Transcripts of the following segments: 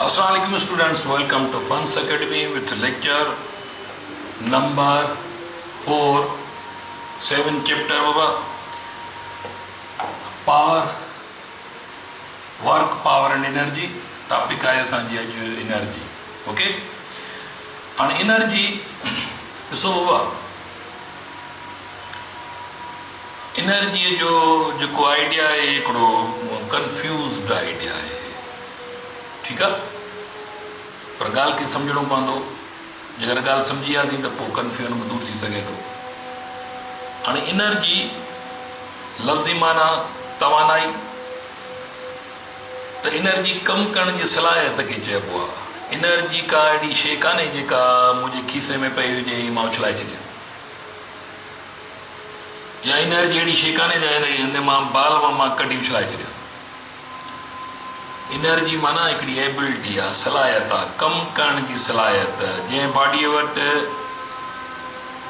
Assalamualaikum students, welcome to Funds Academy with lecture number 4, 7 chapter of power, work, power and energy. Topic is energy. Okay? And energy, so energy जो idea है एक confused idea है. ठीक है, पर गाल खे सम्झणो पवंदो. जेकर गाल सम्झी वियासीं त पोइ कंफ्यूजन बि दूर थी सघे थो. हाणे एनर्जी लफ़्ज़ी माना तवानाई, त एनर्जी कमु करण जी सलाहियत खे चइबो आहे. एनर्जी का अहिड़ी शइ कान्हे जेका मुंहिंजे खीसे में पई हुजे मां उछलाए छॾियां, या एनर्जी अहिड़ी शइ कान्हे हिन मां बाल मां कढी उछलाए छॾियां. एनर्जी माना हिकिड़ी एबिलिटी आहे, सलाहियत आहे, कमु करण जी सलाहियत. जंहिं बॉडीअ वटि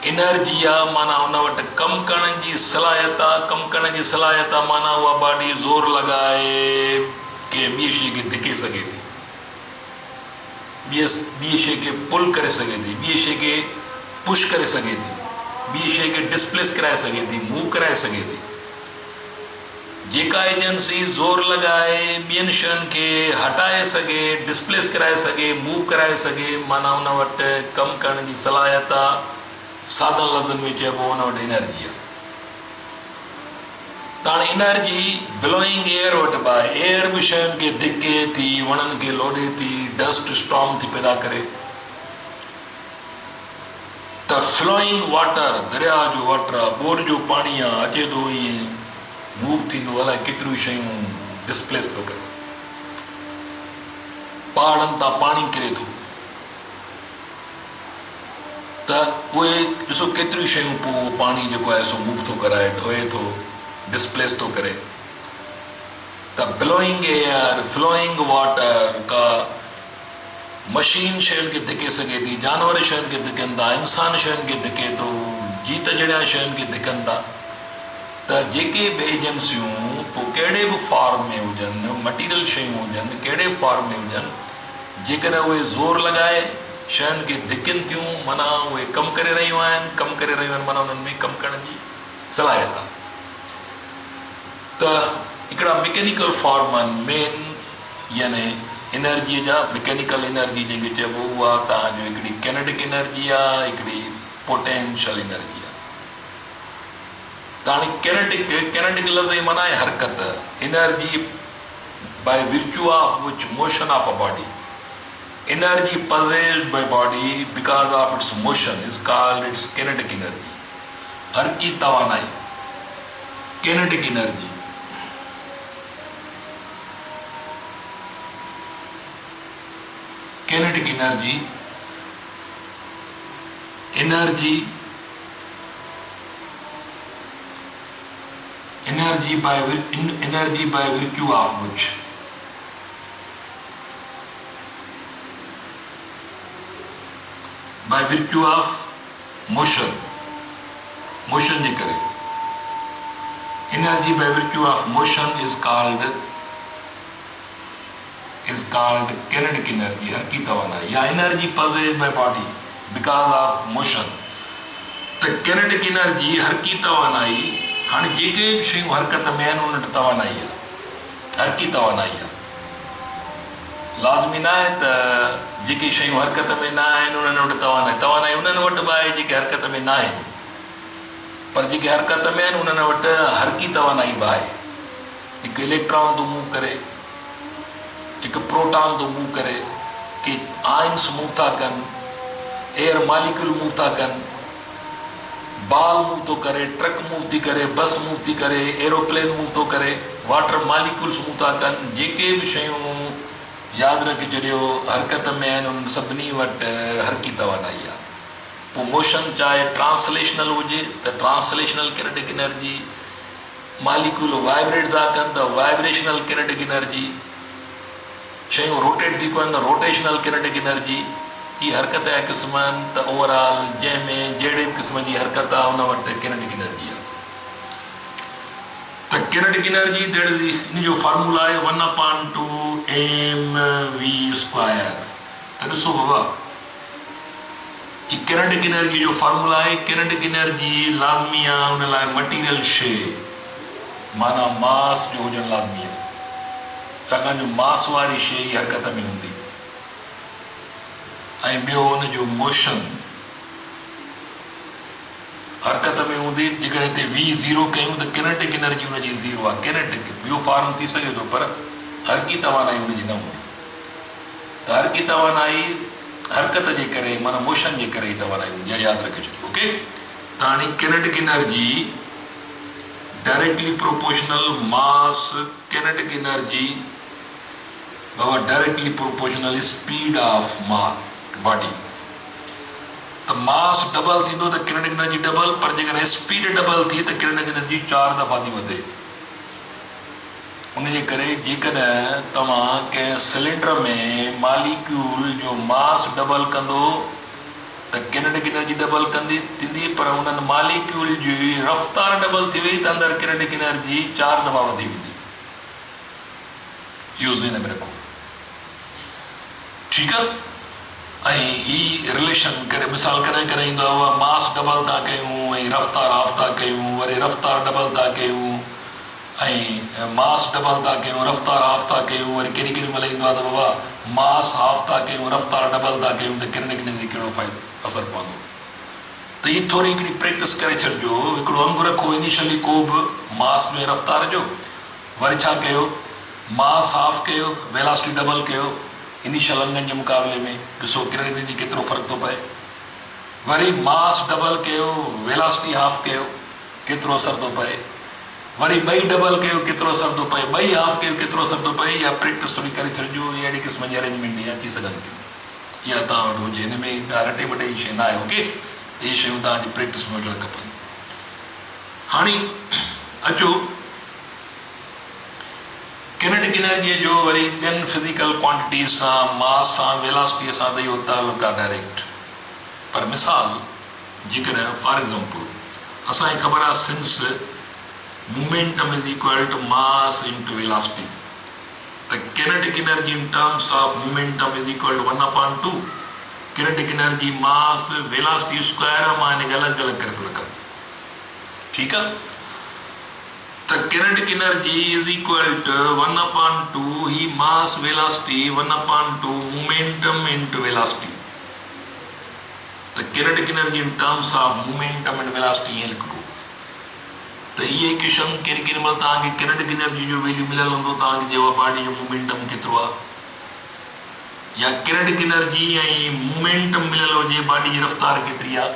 एनर्जी आहे माना उन वटि कमु करण जी सलाहियत आहे. कमु करण जी सलाहियत आहे माना उहा बॉडी ज़ोर लॻाए के ॿी शइ खे धिके सघे थी, ॿी शइ खे पुल करे सघे थी, ॿी शइ खे पुश करे सघे थी, ॿी शइ खे डिस्प्लेस कराए सघे थी, मूव कराए सघे थी. जेका एजेंसी ज़ोर लॻाए ॿियनि शयुनि खे हटाए सघे, डिस्प्लेस कराए सघे, मूव कराए सघे, माना उन वटि कमु करण जी सलाहियत आहे. सादनि लफ़्ज़नि में चइबो उन वटि एनर्जी आहे. त हाणे एनर्जी ब्लोइंग एयर वटि बि आहे. एयर बि शयुनि खे धिके थी, वणनि खे लोॾे थी, डस्ट स्टॉर्म थी पैदा करे. त फ्लोइंग वाटर, दरिया जो वाटर आहे, बोर जो पाणी आहे, अचे थो ईअं मूव थींदो, अलाए केतिरियूं शयूं डिस्प्लेस पियो करे. पहाड़नि तां पाणी किरे थो त उहे ॾिसो केतिरियूं शयूं पोइ पाणी जेको आहे सो मूव थो कराए, ढोए थो, डिस्प्लेस थो करे. त ब्लोइंग एयर, फ्लोइंग वाटर, का मशीन शयुनि खे धिके सघे थी, जानवर शयुनि खे धिकनि था, इंसान शयुनि खे धिके थो, जीत जहिड़ा शयुनि खे धिकनि था. त जेके बि एजेंसियूं पोइ कहिड़े बि फॉर्म में हुजनि, मटीरियल शयूं हुजनि, कहिड़े फॉर्म में हुजनि, जेकॾहिं उहे ज़ोर लॻाए शयुनि खे धिकनि थियूं माना उहे कमु करे रहियूं आहिनि. कमु करे रहियूं आहिनि माना उन्हनि में कमु करण जी सलाहियत आहे. त हिकिड़ा मैकेनिकल फॉर्म आहिनि मेन, यानी एनर्जीअ जा मैकेनिकल एनर्जी जंहिंखे चइबो उहा तव्हांजो हिकिड़ी कैनेटिक एनर्जी आहे, हिकिड़ी पोटेंशियल एनर्जी आहे. त हाणे कैनेटिक लफ़्ज़ माना आहे हरकत. Energy by virtue of which motion of a body, energy possessed by body because of its motion is called its kinetic energy. हरकी तवानाई, kinetic energy. kinetic energy, energy by virtue of which by virtue of motion जे करे energy by virtue of motion is called kinetic energy, हरकी तवानाई, या energy possessed by body because of motion. त kinetic energy, हरकी तवानाई. हाणे जेके बि शयूं हरकत में आहिनि उन वटि तवानाई आहे, हरकी तवानाई आहे. लाज़मी न आहे त जेके शयूं हरकत में न आहिनि उन्हनि वटि तवानाई उन्हनि वटि बि आहे जेके हरकत में न आहिनि, पर जेके हरकत में आहिनि उन्हनि वटि हरकी तवानाई बि आहे. हिकु इलेक्ट्रॉन थो मूव करे, हिकु प्रोटॉन थो मूव करे, के आयन्स मूव था कनि, एयर मालिक्यूल मूव था कनि, बाल मूव थो करे, ट्रक मूव थी करे, बस मूव थी करे, एरोप्लेन मूव थो करे, वाटर मालिक्यूल्स मूव था कनि. जेके बि शयूं यादि रखी छॾियो हरकत में आहिनि उन्हनि सभिनी वटि हरकी तवानाई आहे. पोइ मोशन चाहे ट्रांसलेशनल हुजे त translational kinetic energy, molecule vibrate था कनि त वाइब्रेशनल किनेटिक एनर्जी, शयूं रोटेट थी कनि त रोटेशनल किनेटिक एनर्जी. ही हरकत जा क़िस्म आहिनि. त ओवरऑल जंहिंमें जहिड़े बि क़िस्म जी हरकत आहे उन वटि किनेटिक एनर्जी आहे. त kinetic energy, that is इन जो फार्मूला है 1/2 mv²। तो ॾिसो बाबा, किनेटिक एनर्जी जो फार्मूला है, किनेटिक एनर्जी लाज़मी आहे उन लाइ मटीरियल शइ माना मास जो हुजणु लाज़मी आहे, छाकाणि जो मास वारी शइ हरकत में हूंदी ऐं ॿियो हुन जो मोशन हरकत में हूंदी। जेकर हिते v ज़ीरो कयूं त किनेटिक एनर्जी हुनजी ज़ीरो आहे। किनेटिक ॿियो फॉर्म थी सघे थो पर हरकी तवानाई हुनजी न हूंदी। त हरकी तवानाई हरकत जे करे माना मोशन जे करे तवानाई हूंदी आहे, यादि रखे छॾियो। ओके, त हाणे kinetic energy directly proportional mass kinetic energy Baba directly proportional speed of mass body. त मास डबल थींदो त किनेटिक एनर्जी डबल, पर जेकर स्पीड डबल थी त किनेटिक एनर्जी 4 दफ़ा थी वधे। उन जे करे जेकॾहिं तव्हां कंहिं सिलेंडर में मालिक्यूल जो मास डबल कंदो त किनेटिक एनर्जी डबल थींदी, पर उन्हनि मालिक्यूल जी रफ़्तार डबल थी वई त अंदरि किनेटिक एनर्जी 4 दफ़ा वधी वेंदी। इहो ज़हन में रखो, ठीकु आहे। ऐं ही रिलेशन करे मिसाल कॾहिं कॾहिं ईंदो आहे मास डबल था कयूं ऐं रफ़्तार हाफ था कयूं, वरी रफ़्तार डबल था कयूं ऐं मास डबल था कयूं, रफ़्तार हाफ था कयूं, वरी केॾी केॾी महिल ईंदो आहे त बाबा मास हाफ था कयूं, रफ़्तार डबल था कयूं, त किनेटिक एनर्जी कहिड़ो असरु पवंदो। त इहा थोरी हिकिड़ी प्रैक्टिस करे छॾिजो। हिकिड़ो अंग रखो इनिशियली को बि मास में रफ़्तार जो, वरी छा कयो मास हाफ कयो, वेलासिटी डबल कयो इनिशियल अंगनि जे मुक़ाबले में, ॾिसो किनेटिक एनर्जी केतिरो फ़र्क़ु थो पए। वरी मास डबल कयो, वेलासिटी हाफ कयो, केतिरो असरु थो पए। वरी ॿई डबल कयो, केतिरो असरु थो पए। ॿई हाफ कयो, केतिरो असरु थो पए। इहा प्रैक्टिस थोरी करे छॾिजो। इहा अहिड़ी क़िस्म जी अरेंजमेंट इहा अची सघनि थियूं, इहा तव्हां वटि हुजे। हिन में का रटे वटे जी शइ न आहे। ओके, इहे शयूं तव्हांजी प्रैक्टिस में हुजणु खपनि। हाणे अचो किनेटिक एनर्जीअ जो वरी ॿियनि फिज़िकल क्वांटिटीज़ सां, मास सां, वेलासिटीअ सां त इहो तालुक़ु आहे डायरेक्ट। पर मिसाल जेकॾहिं फॉर एग्ज़ाम्पल असांखे ख़बर आहे since momentum is equal to mass into velocity, त kinetic energy in terms of momentum is equal to 1/2 kinetic energy mass velocity square. मां हिनखे अलॻि अलॻि करे थो रखां, ठीकु आहे। त kinetic energy is equal to 1/2 ही mass velocity 1/2 momentum into velocity. त kinetic energy in terms of momentum and velocity ईअं लिखिबो। त इहे इक्वेशन केॾी केॾी महिल तव्हांखे किनेटिक एनर्जी जो वैल्यू मिलियल हूंदो, तव्हांखे चइबो आहे बॉडी जो मोमेंटम केतिरो आहे, या किनेटिक एनर्जी ऐं मोमेंटम मिलियल हुजे बॉडी जी रफ़्तार केतिरी आहे।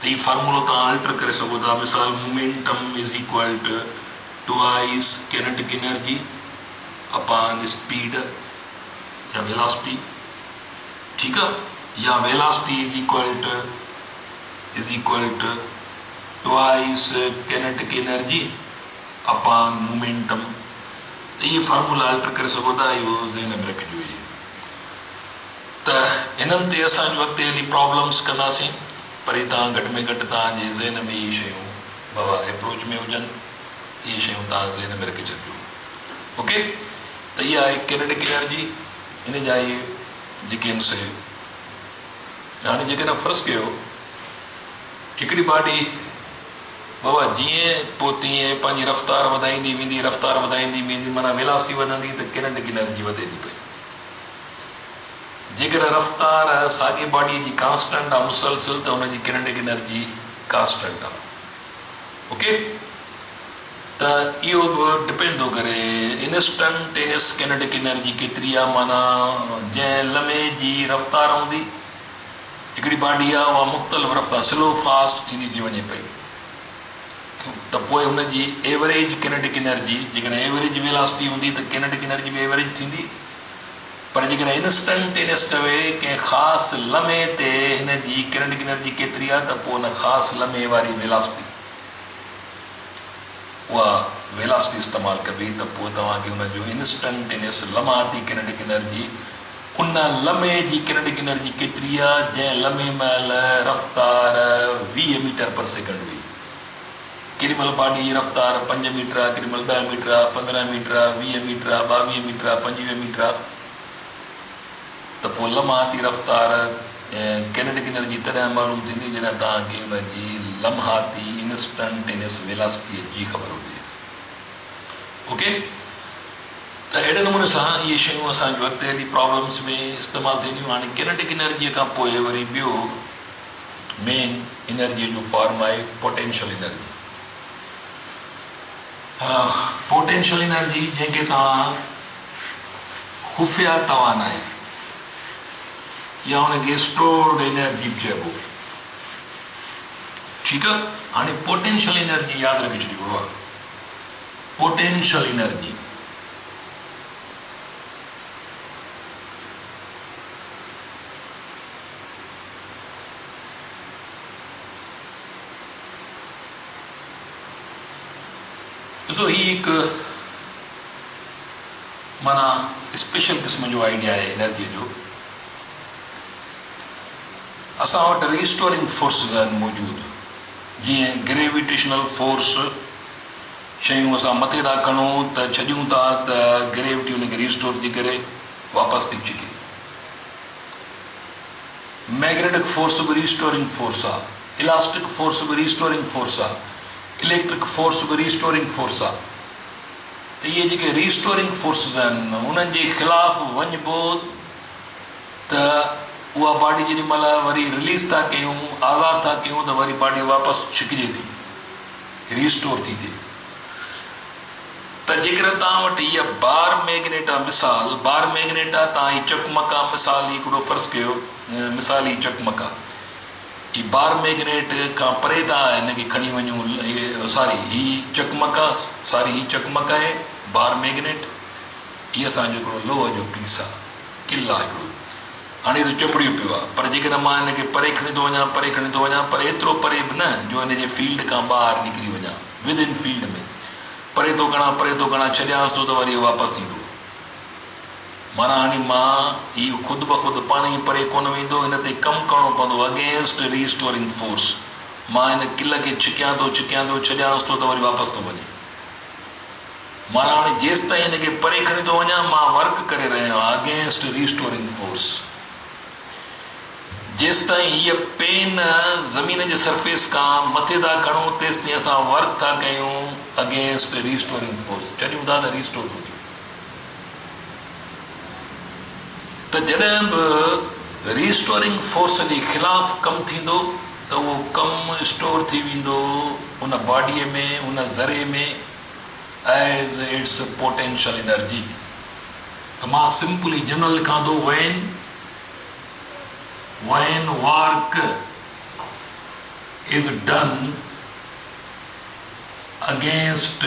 त हीउ फार्मूलो तव्हां अल्टर करे सघो था। मिसाल momentum is equal to twice kinetic energy upon speed या वेलासिटी, ठीकु आहे। या velocity is equal to twice kinetic energy upon momentum. त इहे फार्मूला अल्टर करे सघो था, इहो ज़हन में रखिजो। इहे त हिननि ते असांजो अॻिते हली प्रॉब्लम्स कंदासीं, पर तव्हां घटि में घटि तव्हांजे ज़हन में इहे शयूं बाबा अप्रोच में हुजनि, इहे शयूं तव्हां ज़हन में रखे छॾिजो। ओके, त इहा आहे किनेटिक एनर्जी। हिन जा इहे जेके आहिनि से हाणे जेकॾहिं फ़र्ज़ु कयो हिकिड़ी बॉडी बाबा जीअं पोइ तीअं पंहिंजी रफ़्तार वधाईंदी वेंदी, रफ़्तार वधाईंदी वेंदी, माना वेलासिटी वधंदी त किनेटिक एनर्जी वधे थी पई। जेकर रफ़्तार साॻी बॉडी जी कांस्टेंट आहे मुसलसिल, त हुनजी किनेटिक एनर्जी कांस्टेंट आहे। ओके, त इहो बि डिपेंड थो करे इंस्टंटेनियस किनेटिक एनर्जी केतिरी आहे। माना जंहिं लम्हे जी रफ़्तार हूंदी, हिकिड़ी बॉडी आहे उहा मुख़्तलिफ़ रफ़्तार स्लो फास्ट थींदी थी वञे पई, त पोइ हुनजी एवरेज किनेटिक एनर्जी, जेकॾहिं एवरेज वेलासिटी हूंदी त किनेटिक एनर्जी बि एवरेज थींदी। पर जेकॾहिं इंस्टंटेनियस चवे कंहिं ख़ासि लम्हे ते हिन जी किनेटिक एनर्जी केतिरी आहे, त पोइ हुन ख़ासि लम्हे वारी वेलासिटी उहा वेलासिटी इस्तेमालु कबी। त पोइ तव्हांखे हुनजो इंस्टंटेनियस लम्हाती किनेटिक एनर्जी, उन लम्हे जी किनेटिक एनर्जी केतिरी आहे जंहिं लम्हे महिल रफ़्तार 20 मीटर पर सेकेंड हुई। केॾी महिल बाडी जी रफ़्तार 5 मीटर आहे, केॾी महिल 10 मीटर आहे, 15 मीटर आहे, 20 मीटर आहे, 22 मीटर आहे, 25 मीटर आहे। त पोइ लम्हाती रफ़्तार किनेटिक एनर्जी तॾहिं मालूम थींदी जॾहिं तव्हांखे हुनजी लम्हाती इंस्टंटेनियस वेलासिटीअ जी ख़बर हुजे। ओके, त अहिड़े नमूने सां इहे शयूं असांजो अॻिते हली प्रॉब्लम्स में इस्तेमालु थींदियूं। हाणे किनेटिक एनर्जीअ खां पोइ वरी ॿियो मेन एनर्जीअ जो फॉर्म आहे पोटेंशियल एनर्जी। पोटेंशियल एनर्जी जंहिंखे तव्हां खुफ़िया तवानाई या हुनखे स्टोर्ड एनर्जी बि चइबो। ठीकु आहे, हाणे पोटेंशियल एनर्जी यादि रखी छॾियो आहे। पोटेंशियल एनर्जी ॾिसो, ही हिकु माना स्पेशल क़िस्म जो आइडिया आहे एनर्जी जो। असां वटि रिस्टोरिंग फोर्सिस आहिनि मौजूदु, जीअं ग्रेविटेशनल फोर्स, शयूं असां मथे था खणूं त छॾियूं था त ग्रेविटी हुनखे रिस्टोर थी करे वापसि थी छिके। मैग्नेटिक फोर्स बि रिस्टोरिंग फोर्स आहे, इलास्टिक फोर्स बि रिस्टोरिंग फोर्स आहे, इलेक्ट्रिक फोर्स बि रिस्टोरिंग फोर्स आहे। त इहे जेके रिस्टोरिंग फोर्सिस आहिनि उन्हनि जे ख़िलाफ़ु वञिबो त उहा बॉडी जेॾी महिल वरी रिलीज़ था कयूं, आज़ादु था कयूं, त वरी बॉडी वापसि छिकिजे थी, रिस्टोर थी थिए। त जेकर तव्हां वटि इहा बार मैग्नेट आहे, मिसाल बार मैग्नेट आहे, तव्हां हीअ चकमक आहे, मिसाल ही हिकिड़ो फ़र्ज़ु कयो, मिसाल ही चकमक आहे, ही बार मैग्नेट खां परे तव्हां हिनखे खणी वञूं, सॉरी ही चकमक आहे, सॉरी ही चकमक आहे बार मैग्नेट, हीअ असांजो हिकिड़ो लोह जो पीस आहे, किल आहे हिकिड़ो। हाणे त चंबड़ियो पियो आहे, पर जेकर मां हिनखे परे खणी थो वञा, परे खणी थो वञा, पर एतिरो परे बि न जो हिनजे फील्ड खां ॿाहिरि निकिरी वञा, विद इन फील्ड में परे थो खणा छॾियांसि थो त वरी वापसि ईंदो। माना हाणे मां हीउ ख़ुदि ब ख़ुदि पाण ई परे कोन वेंदो, हिन ते कमु करिणो पवंदो अगेंस्ट रिस्टोरिंग फोर्स। मां हिन किल खे छिकियां थो छॾियांसि थो त वरी वापसि थो वञे। माना हाणे जेसि ताईं हिनखे परे खणी थो वञा, मां वर्क करे रहियो आहियां अगेंस्ट रिस्टोरिंग फोर्स। जेसि ताईं हीअ पेन ज़मीन जे सरफेस खां मथे था खणूं, तेसि ताईं असां वर्क था कयूं अगेंस्ट रिस्टोरिंग फोर्स, छॾियूं था त रिस्टोर थो थिए। त जॾहिं बि रिस्टोरिंग फोर्स जे ख़िलाफ़ु कमु थींदो त उहो कमु स्टोर थी वेंदो उन बॉडीअ में, उन ज़रे में, एज़ इट्स पोटेंशियल एनर्जी। त मां सिंपली जनरल लिखां थो, when work is done against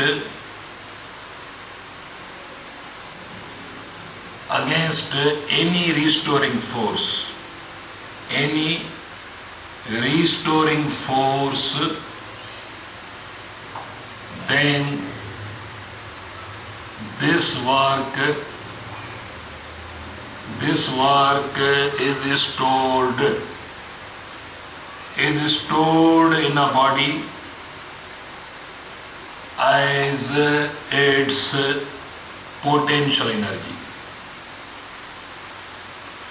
any restoring force, then this work is stored in a body as its potential energy।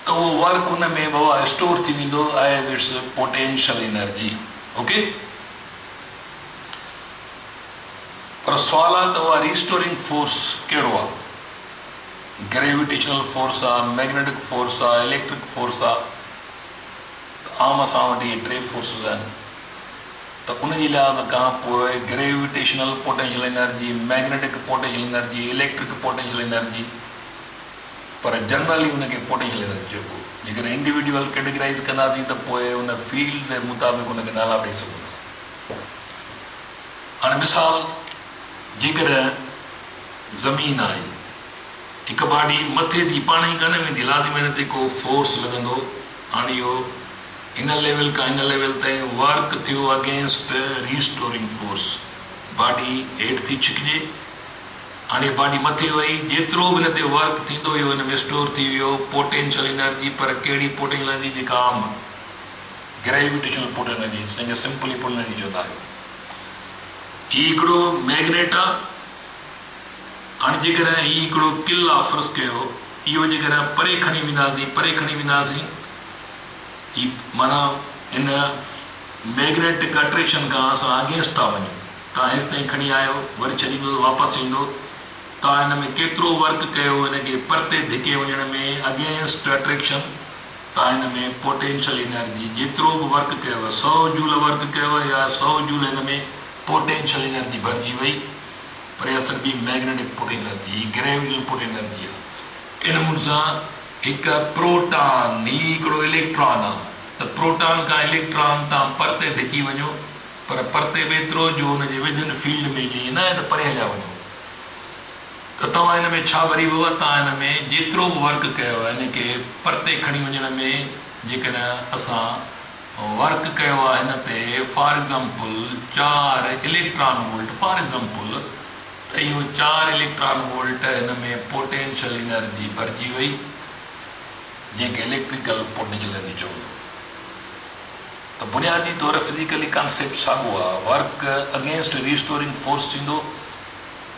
तो वो वर्क उन में बाबा स्टोर थी वेंदो as it's potential energy. Okay, पर सवाल आहे त उहा रिस्टोरिंग फोर्स कहिड़ो आहे? ग्रेविटेशनल फोर्स आहे, मैग्नेटिक फोर्स आहे, इलेक्ट्रिक फोर्स आहे। आम असां वटि इहे टे फोर्सिस आहिनि। त उन जे लिहाज़ खां पोइ gravitational potential energy, magnetic potential energy, electric potential energy, पर जनरली उनखे पोटेंशियल एनर्जी चइबो। जेकर इंडिविजुअल कैटेगराइज़ कंदासीं त पोइ उन फील्ड जे मुताबिक़ उनखे नाला ॾेई सघूं था। हाणे मिसाल, जेकर ज़मीन आहे, हिकु बॉडी मथे थी पाण ई कान वेंदी, लाज़िमी हिन ते को फोर्स लॻंदो। हाणे इहो हिन लेवल खां हिन लेवल ताईं वर्क थियो अगेंस्ट रिस्टोरिंग फोर्स, बॉडी हेठि थी छिकिजे। हाणे बॉडी मथे वई, जेतिरो बि हिन ते वर्क थींदो इहो हिन में स्टोर थी वियो पोटेंशियल एनर्जी। पर कहिड़ी पोटेंशियल एनर्जी? जेका आम ग्रेविटेशनल पोटेंशियल एनर्जी, जंहिंखे सिंपली पोटेंशियल एनर्जी चवंदा आहियूं। ही हिकिड़ो मैग्नेट आहे। हाणे जेकर ही हिकिड़ो किल आहे फर्ज़ कयो, इहो जेकर परे खणी वेंदासीं ही माना इन मैग्नेटिक अट्रैक्शन खां असां अगेंस्ट था वञूं। तव्हां हेसि ताईं खणी आयो, वरी छॾींदो वापसि ईंदो, तव्हां हिन में केतिरो वर्क कयो, हिनखे परते धिके वञण में अगेंस्ट अट्रैक्शन, तव्हां हिन में पोटेंशियल एनर्जी जेतिरो बि वर्क कयो, 100 जूल वर्क कयो या 100 जूल हिन में पोटेंशियल एनर्जी भरिजी वई, पर असर बि magnetic potential energy, gravitational potential energy आहे। इन नमूने सां हिकु प्रोटॉन, ही हिकिड़ो इलेक्ट्रॉन आहे, त प्रोटॉन खां इलेक्ट्रॉन तव्हां परते धिकी वञो, पर परते बि एतिरो जो हुनजे विदिन फील्ड में जीअं न आहे त परे हलिया वञो, त तव्हां हिन में छा वरी बि तव्हां हिन में जेतिरो बि वर्क कयो आहे हिनखे परते खणी वञण में जेकॾहिं असां वर्क कयो आहे हिन ते, for example 4 electron volt, for example त इहो 4 इलेक्ट्रॉन वोल्ट हिन में पोटेंशियल एनर्जी भरिजी वई, जंहिंखे इलेक्ट्रिकल पोटेंशियल एनर्जी चवंदो। त बुनियादी तौर फिज़िकली कॉन्सेप्ट साॻियो आहे, वर्क अगेंस्ट रिस्टोरिंग फोर्स थींदो,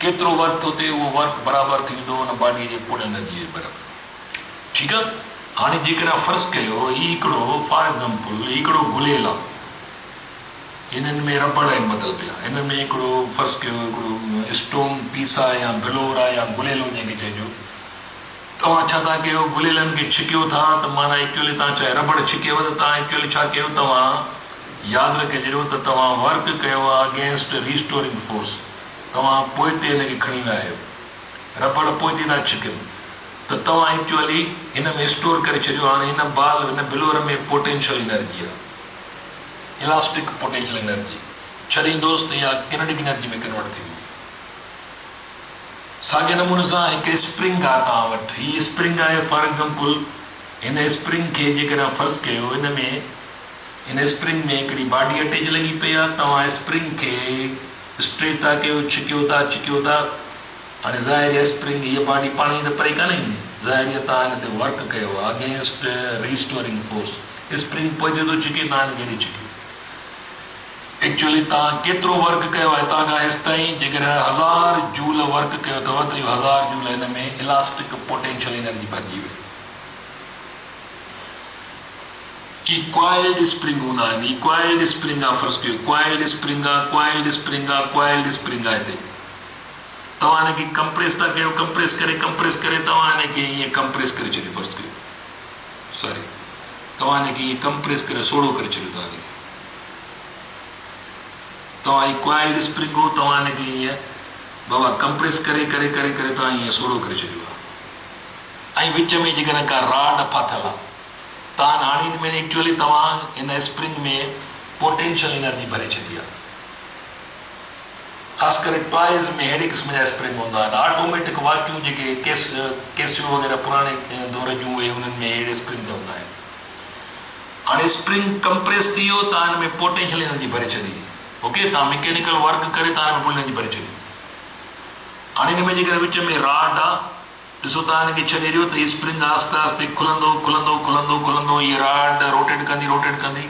केतिरो वर्क थो थिए उहो वर्क बराबरि थींदो हुन बॉडीअ जे पोटेंशियल एनर्जी जे बराबरि। ठीकु आहे। हाणे जेकॾहिं फर्ज़ कयो ही हिकिड़ो फॉर एग्ज़ाम्पल हिकिड़ो गुलेल आहे, हिननि में रबड़ आहिनि ॿधल पिया, हिन में हिकिड़ो फर्ज़ कयो हिकिड़ो स्टोन पीस आहे या बिलोर आहे या गुलेलो जंहिंखे चइजो, तव्हां छा था कयो, गुलेलनि खे छिकियो था, त माना एक्चुअली तव्हां चाहे रबड़ छिकियो त तव्हां एक्चुअली छा कयो, तव्हां यादि रखे छॾियो त तव्हां वर्क कयो आहे अगेंस्ट रिस्टोरिंग फोर्स, तव्हां पोइ ते हिनखे खणी विया आहियो, रबड़ पोइ ते था छिकनि, त तव्हां एक्चुअली हिन में स्टोर करे छॾियो। हाणे हिन बाल हिन बिलोर में पोटेंशियल एनर्जी आहे, इलास्टिक पोटेंशियल एनर्जी छॾींदोसि त या किनेटिक एनर्जी में कन्वर्ट थी वेंदी। साॻे नमूने सां हिकु स्प्रिंग आहे तव्हां वटि, हीअ स्प्रिंग आहे फॉर एग्ज़ाम्पल, हिन स्प्रिंग खे जेकॾहिं फर्ज़ कयो हिन स्प्रिंग में हिकिड़ी बॉडी अटैच लॻी पई आहे, तव्हां स्प्रिंग खे स्ट्रेट था कयो, छिकियो था, हाणे ज़ाहिर स्प्रिंग हीअ बॉडी पाणी त परे कान ईंदी, ज़ाहिर तव्हां हिन ते वर्क कयो आहे अगेंस्ट रिस्टोरिंग फोर्स, स्प्रिंग पोइ ते थो छिके, तव्हां हिनखे नहीं छिकियो। एक्चुअली तव्हां केतिरो वर्क कयो आहे हितां खां हेसि ताईं, जेकॾहिं 1000 जूल वर्क कयो अथव त इहो 1000 जूल हिन में इलास्टिक पोटेंशियल एनर्जी भरिजी वई। ही क्वाइल्ड स्प्रिंग हूंदा आहिनि, ही क्वाइल्ड स्प्रिंग आहे, फर्ज़ कयो क्वाइल्ड स्प्रिंग आहे हिते, तव्हां हिनखे कंप्रेस था कयो, कंप्रेस करे तव्हां हिनखे ईअं कंप्रेस करे छॾियो, फर्ज़ कयो सॉरी तव्हां हिनखे ईअं कंप्रेस करे सोढ़ो करे छॾियो था, हिनखे तव्हां ही क्वाइल्ड स्प्रिंग हो, तव्हां हिनखे ईअं बाबा कंप्रेस करे तव्हां ईअं सोढ़ो करे छॾियो आहे, ऐं विच में जेकॾहिं का राड फाथल आहे, तव्हां हाणे हिन में एक्चुअली तव्हां हिन स्प्रिंग में पोटेंशियल एनर्जी भरे छॾी आहे। ख़ासि करे टॉयज़ में अहिड़े क़िस्म जा स्प्रिंग हूंदा आहिनि, ऑटोमेटिक वाचूं जेके केसियो वग़ैरह पुराणे दौर जूं उहे उन्हनि में अहिड़े स्प्रिंग हूंदा आहिनि। हाणे स्प्रिंग कंप्रेस थी वियो, तव्हां हिन में पोटेंशियल एनर्जी भरे छॾी, ओके, तव्हां मैकेनिकल वर्क करे तव्हां हिन में पोटेंशियल एनर्जी भरे छॾी। हाणे हिन में जेकॾहिं विच में राड आहे, ॾिसो तव्हां हिनखे छॾे ॾियो त हीअ स्प्रिंग आहिस्ते आहिस्ते खुलंदो, हीअ राड रोटेट कंदी,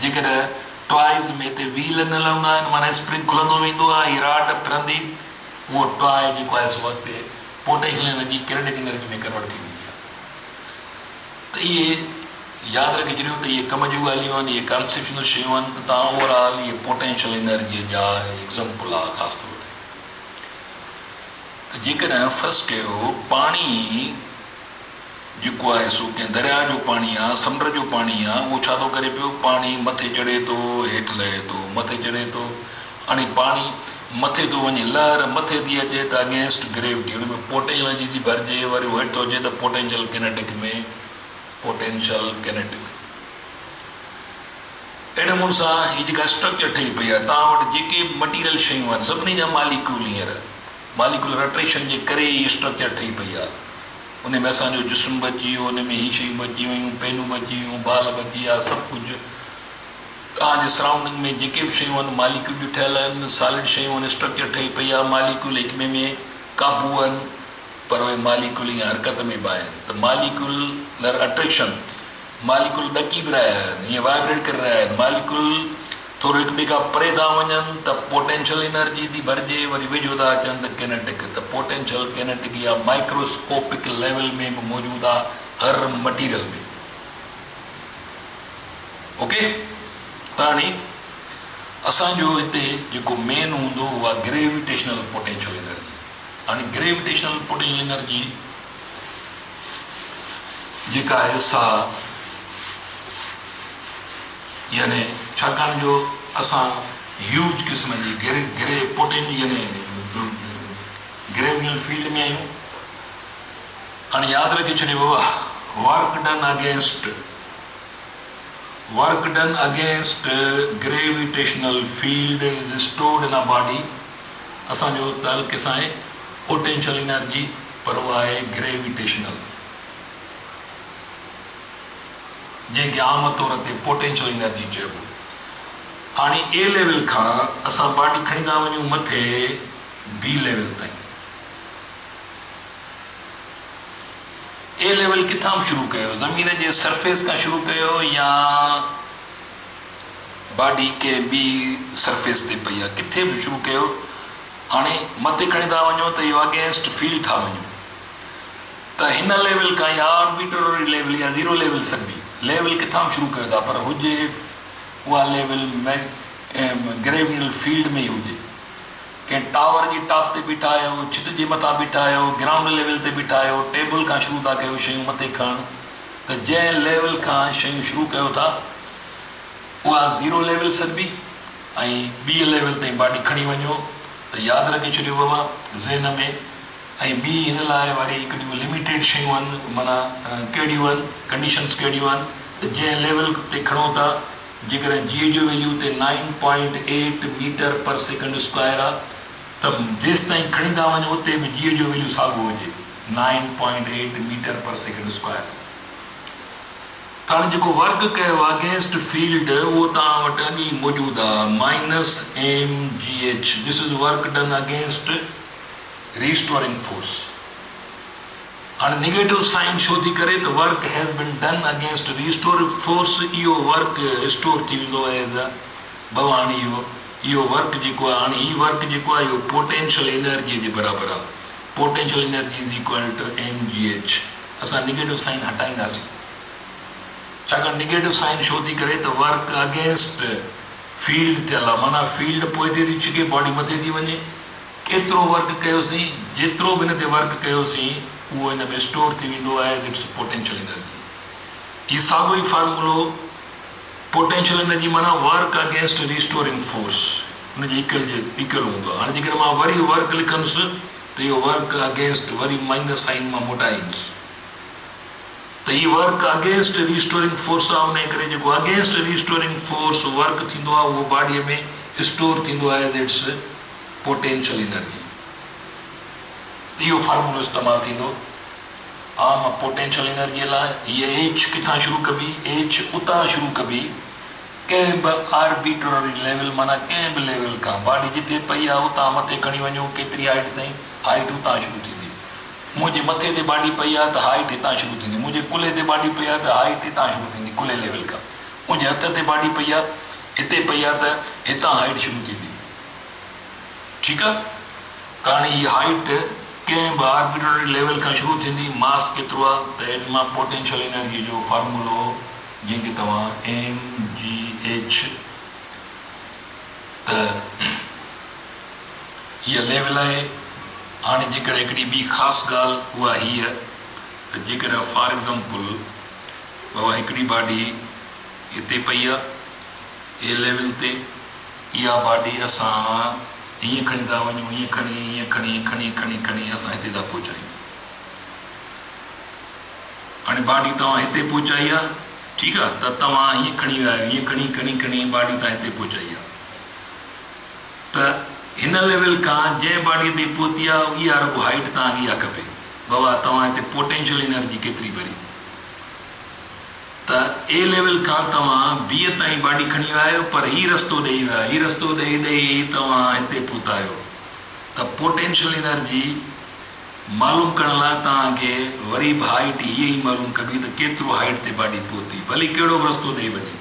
जेकॾहिं टॉयज़ में हिते व्हील न लहंदा आहिनि, माना स्प्रिंग खुलंदो वेंदो आहे, हीअ राड फिरंदी, उहो टॉय जेको आहे इस वक़्तु पोटेंशियल एनर्जी किनेटिक एनर्जी में कन्वर्ट थी वेंदी आहे। त इहे यादि रखे छॾियो त इहे कम जूं ॻाल्हियूं आहिनि, इहे कॉन्सेप्शनल शयूं आहिनि, त तव्हां ओवरऑल इहे पोटेंशियल एनर्जीअ जा एग्ज़ाम्पल आहे ख़ासि तौर ते। त जेकॾहिं फ़र्ज़ु कयो पाणी जेको आहे सो कंहिं दरिया जो पाणी आहे, समुंड जो पाणी आहे, उहो छा थो करे पियो, पाणी मथे चढ़े थो, हेठि लहे थो, मथे चढ़े थो, हाणे पाणी मथे थो वञे, लहर मथे थी अचे त अगेंस्ट ग्रेविटी, हुन में पोटेंशियल एनर्जी थी भरिजे, वरी हेठि थो अचे त पोटेंशियल किनेटिक में अहिड़े नमूने सां हीअ जेका स्ट्रक्चर ठही पई आहे, तव्हां वटि जेके मटीरियल शयूं आहिनि सभिनी जा मालिक्यूल मालिक्यूलर अट्रैक्शन जे करे इहा स्ट्रक्चर ठही पई आहे। उन में असांजो जिस्म बची वियो, उन में हीअ शयूं बची वियूं, पेनूं बची वियूं, बाल बची विया, सभु कुझु तव्हांजे सराउंडिंग में जेके बि शयूं आहिनि मालिक्यूल ठहियल आहिनि, सॉलिड शयूं आहिनि, स्ट्रक्चर ठही पई आहे, मालिक्यूल हिक ॿिए में क़ाबू आहिनि, पर उहे मालिक्यूल ईअं हरकत में बि आहिनि। त मालिक्यूलर अट्रैक्शन, मालिक्यूल ॾकी बि रहिया आहिनि, ईअं वाइब्रेट करे रहिया आहिनि, मालिक्यूल थोरो हिक ॿिए खां परे था वञनि त पोटेंशियल एनर्जी थी भरिजे, वरी वेझो था अचनि त किनेटिक। त पोटेंशियल किनेटिक या माइक्रोस्कोपिक लेवल में बि मौजूदु आहे हर मटीरियल में। ओके, त हाणे असांजो हिते जेको मेन हूंदो उहा ग्रेविटेशनल पोटेंशियल एनर्जी। हाणे ग्रेविटेशनल पोटेंशियल एनर्जी जेका आहे सा यानी छाकाणि जो असां ह्यूज क़िस्म जी यानी ग्रेविटेशनल फील्ड में आहियूं। हाणे यादि रखी छॾियो बाबा, work done against gravitational field is stored in a body। असांजो ताल्लुक़ सां आहे पोटेंशियल एनर्जी, पर उहा आहे ग्रेविटेशनल, जंहिंखे आम तौर ते पोटेंशियल एनर्जी चइबो। हाणे ए लेवल खां असां बॉडी खणी था वञूं मथे बी लेवल ताईं। ए लेवल किथां शुरू कयो, ज़मीन जे सरफेस खां शुरू कयो या बॉडी के बी सरफेस ते पई आहे, किथे बि शुरू कयो। हाणे मथे खणी था वञो त इहो अगेंस्ट फील्ड था वञूं, त हिन लेवल खां या ऑर्बिटरी लेवल या ज़ीरो लेवल सभी लेवल किथां शुरू कयो था, पर हुजे उहा लेवल ग्रेविटेशनल फील्ड में ई हुजे। कंहिं टावर जी टॉप ते बीठा आहियो, छित जे मथां बीठा आहियो, ग्राउंड लेवल ते बीठा आहियो, टेबल खां शुरू था कयो शयूं मथे खणणु, त जंहिं लेवल खां शयूं शुरू कयो था उहा ज़ीरो लेवल सॾिबी, ऐं ॿी लेवल ताईं बॉडी खणी वञो त यादि रखी छॾियो बाबा ज़हन में। ऐं ॿी हिन लाइ वरी हिकिड़ियूं लिमिटेड शयूं आहिनि, माना कहिड़ियूं आहिनि, कंडीशन्स कहिड़ियूं आहिनि, त जंहिं लेवल ते खणो था, जेकॾहिं जी जो वैल्यू ते 9.8 मीटर पर सेकेंड स्क्वायर आहे, त जेसि ताईं खणी था वञो उते बि जी जो वैल्यू साॻियो हुजे 9.8 मीटर पर सेकेंड स्क्वायर। त हाणे जेको वर्क कयो अगेंस्ट फील्ड उहो तव्हां वटि अॻु ई मौजूदु आहे, -mgh। This is work done against restoring force. हाणे निगेटिव साइन छो थी करे, त work has been done against restoring force. इहो वर्क रिस्टोर थी वेंदो आहे एज़ अ बाबा। हाणे इहो वर्क जेको आहे, हाणे हीउ वर्क जेको आहे इहो पोटेंशियल एनर्जीअ जे बराबरि आहे। Potential energy is equal to mgh। असां निगेटिव साइन हटाईंदासीं, छाकाणि निगेटिव साइन छो थी करे, त वर्क अगेंस्ट फील्ड थियल आहे, माना फील्ड पोइ थी छिके, बॉडी मथे थी वञे। केतिरो वर्क कयोसीं, जेतिरो बि हिन ते वर्क कयोसीं उहो हिन में स्टोर थी वेंदो आहे, इट्स पोटेंशियल एनर्जी। हीउ साॻियो ई फार्मूलो पोटेंशियल एनर्जी माना वर्क अगेंस्ट रिस्टोरिंग फोर्स, हुनजे इक्वल हूंदो आहे। हाणे जेकर मां वरी वर्क लिखंदुसि त इहो वर्क अगेंस्ट वरी माइनस साइन मां मोटाईंदुसि, त हीउ वर्क अगेंस्ट रिस्टोरिंग फोर्स आहे। उन करे जेको अगेंस्ट रिस्टोरिंग फोर्स वर्क थींदो आहे उहो बॉडीअ में स्टोर थींदो आहे, इट्स पोटेंशियल एनर्जी। इहो फार्मूलो इस्तेमालु थींदो आम पोटेंशियल एनर्जीअ लाइ। हीअ एच किथां शुरू कबी, एच उतां शुरू कबी, कंहिं बि आर्बिट्ररी लेवल, माना कंहिं बि लेवल खां बॉडी जिते पई आहे उतां मथे खणी वञो केतिरी हाइट ताईं, हाइट उतां शुरू थींदी। मुंहिंजे मथे ते बॉडी पई आहे त हाइट हितां शुरू थींदी, मुंहिंजे कुल्हे ते बॉडी पई आहे त हाइट हितां शुरू थींदी, कुल्हे लेवल खां। मुंहिंजे हथ ते बॉडी पई आहे, हिते पई आहे त हितां हाइट शुरू थींदी। ठीकु आहे, त हाणे हीअ हाइट कंहिं बि आर्बिट्ररी लेवल खां शुरू थींदी। मास केतिरो आहे, त इन मां पोटेंशियल एनर्जी जो फार्मूलो जंहिंखे तव्हां mgh, त हीअ लेवल आहे। हाणे जेकर हिकिड़ी ॿी ख़ासि ॻाल्हि उहा हीअ, त जेकर फॉर एग्ज़ाम्पल बाबा हिकिड़ी बॉडी हिते पई आहे ए लेवल ते, इहा बॉडी असां हीअं खणी था वञूं, हीअं खणी हीअं खणी खणी खणी खणी असां हिते था पहुचायूं। हाणे बॉडी तव्हां हिते पहुचाई आहे, ठीकु आहे, त तव्हां हीअं खणी विया आहियो, हीअं खणी खणी खणी बॉडी तव्हां हिते पहुचाई आहे। त हिन लेवल खां जंहिं बॉडी ते पहुती आहे इहा रुगो हाइट तव्हांखे इहा खपे, बाबा तव्हां हिते पोटेंशियल एनर्जी केतिरी भरी। त ए लेवल खां तव्हां बीअ ताईं बॉडी खणी विया आहियो, पर हीउ रस्तो ॾेई विया, हीउ रस्तो ॾेई ॾेई तव्हां हिते पहुता आहियो। त पोटेंशियल एनर्जी मालूम करण लाइ तव्हांखे वरी बि हाइट हीअ ई मालूम कबी त केतिरो हाइट ते बॉडी पहुती, भली कहिड़ो बि रस्तो ॾेई वञे।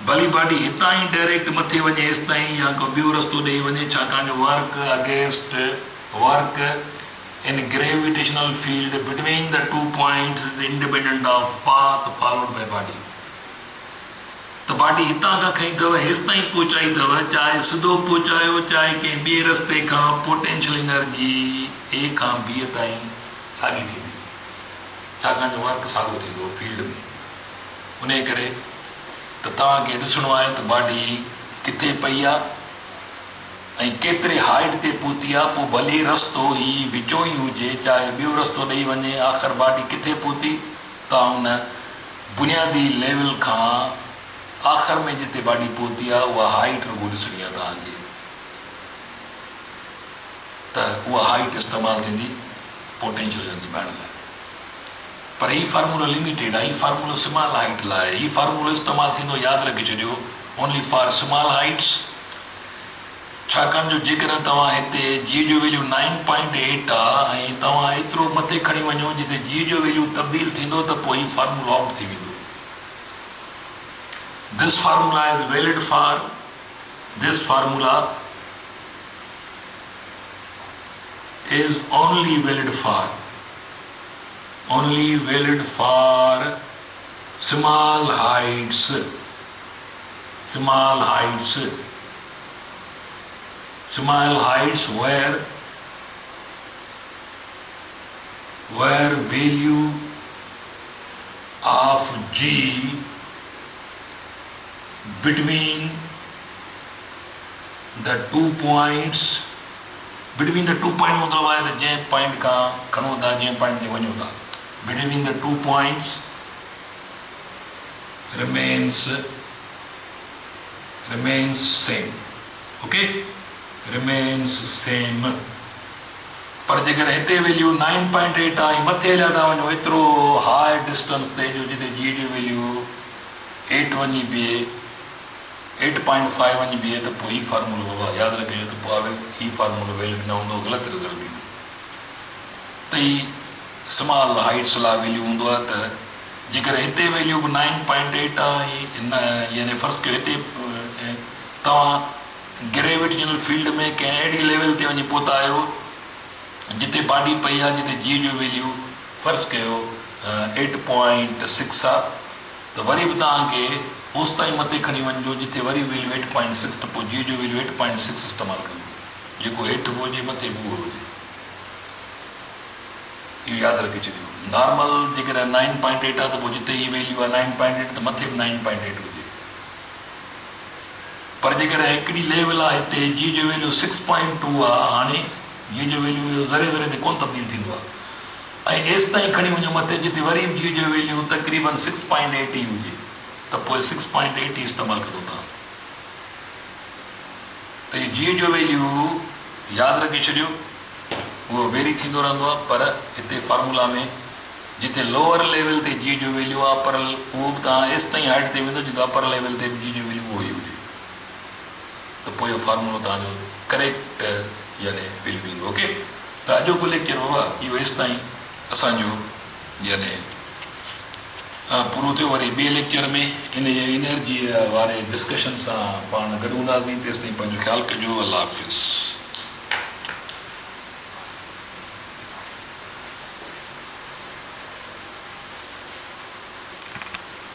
भली बॉडी हितां ई डायरेक्ट मथे वञे हेसि ताईं या को ॿियो रस्तो ॾेई वञे, छाकाणि जो work against work in gravitational field between the 2 points is independent of path followed by body. तो बॉडी हितां खां खई अथव हेसि ताईं पहुचाई अथव, चाहे सिधो पहुचायो चाहे कंहिं ॿिए रस्ते खां, पोटेंशियल एनर्जी ए खां बी ताईं साॻी थींदी, छाकाणि जो वर्क साॻियो थींदो फील्ड में। उन करे त तव्हांखे ॾिसणो आहे त बॉडी किथे पई आहे ऐं केतिरे हाइट ते पहुती आहे, पोइ भले रस्तो ई विचो ई हुजे चाहे ॿियो रस्तो ॾेई वञे, आख़िर बॉडी किथे पहुती तव्हां उन बुनियादी लेवल खां आख़िर में जिते बॉडी पहुती आहे उहा हाइट रुगो ॾिसणी आहे तव्हांखे, त उहा हाइट इस्तेमालु थींदी पोटेंशियल एनर्जी पाइण लाइ। पर ही फार्मूलो लिमिटेड आहे, ही फार्मूलो स्मॉल हाइट लाइ, ही फार्मूलो इस्तेमालु थींदो, यादि रखी छॾियो, ओनली फॉर स्मॉल हाइट्स। छाकाणि जो जेकॾहिं तव्हां हिते जी जो वैल्यू 9.8 आहे ऐं तव्हां एतिरो मथे खणी वञो जिते जी जो वैल्यू तब्दील थींदो त पोइ ही फार्मूलो आउट थी वेंदो। This formula is valid for this formula is only valid for small heights where value of G between the 2 points मतलब है जैं पॉइंट का खणो था, जैं पॉइंट ते वञो था, between the 2 points remains same, okay, remains same। पर जेकर हिते वैल्यू 9.8 आहे, मथे हलिया था वञो एतिरो हाई डिस्टेंस ते जो जिते जी जी वैल्यू 8 वञी बीहे, 8.5 वञी बीहे, त पोइ ही फार्मूलो बाबा यादि रखिजो त पोइ ही फार्मूलो वैलिड न हूंदो, ग़लति रिज़ल्ट ॾींदो। त ही स्मॉल हाइट्स लाइ वैल्यू हूंदो आहे त जेकर हिते वैल्यू बि 9.8 आहे, यानी फ़र्ज़ु कयो हिते तव्हां ग्रेविटेशनल फील्ड में कंहिं अहिड़ी लेवल ते वञी पहुता आहियो जिते बॉडी पई आहे, जिते जी जो वैल्यू फ़र्ज़ु कयो 8.6 आहे, त वरी बि तव्हांखे होसि ताईं मथे खणी वञिजो जिते वरी वैल्यू 8.6, त पोइ जी जो वैल्यू 8.6 इस्तेमालु करियो, जेको हेठि बि हुजे मथे बि उहो हुजे, इहो यादि रखी छॾियो। नॉर्मल जेकर 9.8 आहे त पोइ जिते ही वैल्यू आहे 9.8 त मथे बि 9.8 हुजे। पर जेकर हिकिड़ी लेवल आहे हिते जी जो वैल्यू 6.2 आहे, हाणे जी जो वैल्यू ज़रे ज़रे ते कोन तब्दील थींदो आहे, ऐं हेसि ताईं खणी वञो मथे जिते वरी जी जो वैल्यू तक़रीबन 6.8 ई हुजे, त पोइ 6.8 ई इस्तेमालु करो था। त जी जो वैल्यू यादि रखी छॾियो, उहो वेरी थींदो रहंदो आहे, पर हिते फार्मूला में जिते लोअर लेवल ते जी जो वैल्यू आहे, अपर उहो बि तव्हां हेसि ताईं हाइट ते वेंदो जिते अपर लेवल ते जी जो वैल्यू उहो ई हुजे, त पोइ इहो फार्मूलो तव्हांजो करेक्ट यानी वैल्यू ॾींदो। ओके, त अॼोको लेक्चर बाबा इहो हेसि ताईं असांजो यानी पूरो थियो। वरी ॿिए लेक्चर में इन एनर्जी वारे डिस्कशन सां पाण गॾु हूंदासीं, तेसिताईं पंहिंजो ख़्यालु कजो। अल्लाह हाफ़िज़।